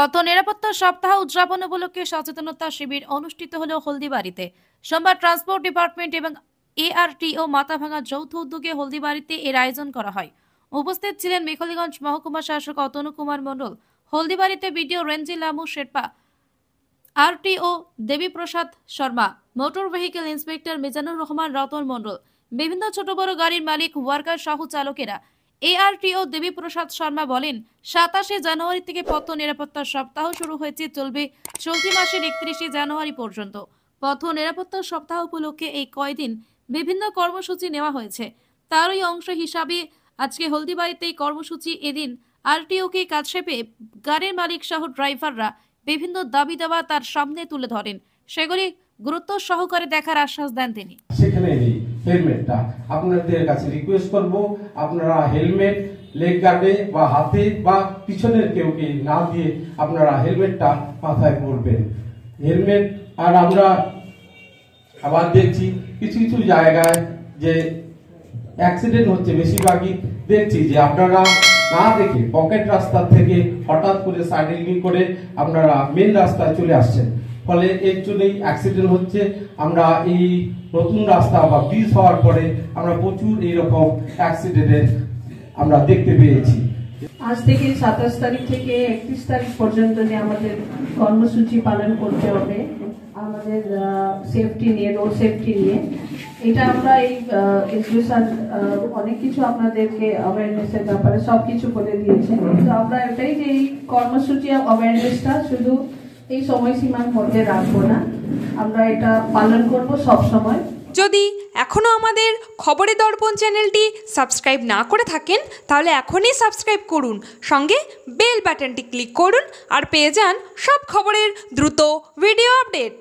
পথ নিরাপত্তা সপ্তাহ উদযাপন উপলক্ষে সচেতনতা শিবির অনুষ্ঠিত হল হলদিবাড়িতে। সোমবার ট্রান্সপোর্ট ডিপার্টমেন্ট এবং এআরটিও মাথাভাঙা যৌথ উদ্যোগে হলদিবাড়িতে এর আয়োজন করা হয়। উপস্থিত ছিলেন মেখলিগঞ্জ মহকুমা শাসক অতনু কুমার মণ্ডল, হলদিবাড়িতে BDO Renjilamu Sherpa, RTO Debiprasad Sharma, motor vehicle inspector Mizanur Rahman Ratan Mandal, বিভিন্ন ছোট বড় গাড়ির মালিক, ওয়ার্কার সহ চালকেরা। এআরটিও দেবীপ্রসাদ শর্মা বলেন, 27 জানুয়ারি থেকে পথ নিরাপত্তা সপ্তাহ শুরু হয়েছে, চলবে চলতি মাসের 31 জানুয়ারি পর্যন্ত। পথ নিরাপত্তা সপ্তাহ উপলক্ষে এই কয়দিন বিভিন্ন কর্মসূচি নেওয়া হয়েছে। তারই অংশ হিসাবে আজকে হলদিবাড়িতে এই কর্মসূচি। এদিন আরটিওকে কাছে পেয়ে গাড়ির মালিক সহ ড্রাইভাররা বিভিন্ন দাবি দাবা তার সামনে তুলে ধরেন, সেগুলি গুরুত্ব সহকারে দেখার আশ্বাস দেন তিনি। সেখানে এই হেলমেটটা আপনাদের কাছে রিকোয়েস্ট করব, আপনারা হেলমেট লেগ গার্ডে বা হাতে বা পিছনের কেউকে না দিয়ে আপনারা হেলমেটটা মাথায় পরবেন। হেলমেট আর আমরা আবার দেখছি কিছু কিছু জায়গায় যে অ্যাক্সিডেন্ট হচ্ছে, বেশিরভাগই দেখছি যে আপনারা না দেখে পকেট রাস্তা থেকে হঠাৎ করে সাইডলিং করে আপনারা মেন রাস্তায় চলে আসছেন, ফলে এর জন্যই অ্যাক্সিডেন্ট হচ্ছে। আমরা এই নতুন রাস্তা বা ব্রিজ হওয়ার পরে আমরা প্রচুর এইরকম অ্যাক্সিডেন্টের আমরা দেখতে পেয়েছি। আজ থেকে 27 তারিখ থেকে 31 তারিখ পর্যন্ত যে আমাদের কর্মসূচি পালন করতে হবে আমাদের সেফটি নিয়ে, রোড সেফটি নিয়ে, এটা আমরা এই এডুকেশন অনেক কিছু আপনাদেরকে অ্যাওয়ারনেসের ব্যাপারে সবকিছু বলে দিয়েছে। তো আমরা এটাই যে এই কর্মসূচি অ্যাওয়ারনেসটা শুধু এই সময়সীমার মধ্যে রাখবো না, আমরা এটা পালন করব সব সময়। যদি এখনও আমাদের খবরের দর্পণ চ্যানেলটি সাবস্ক্রাইব না করে থাকেন তাহলে এখনই সাবস্ক্রাইব করুন, সঙ্গে বেল বাটনটি ক্লিক করুন আর পেয়ে যান সব খবরের দ্রুত ভিডিও আপডেট।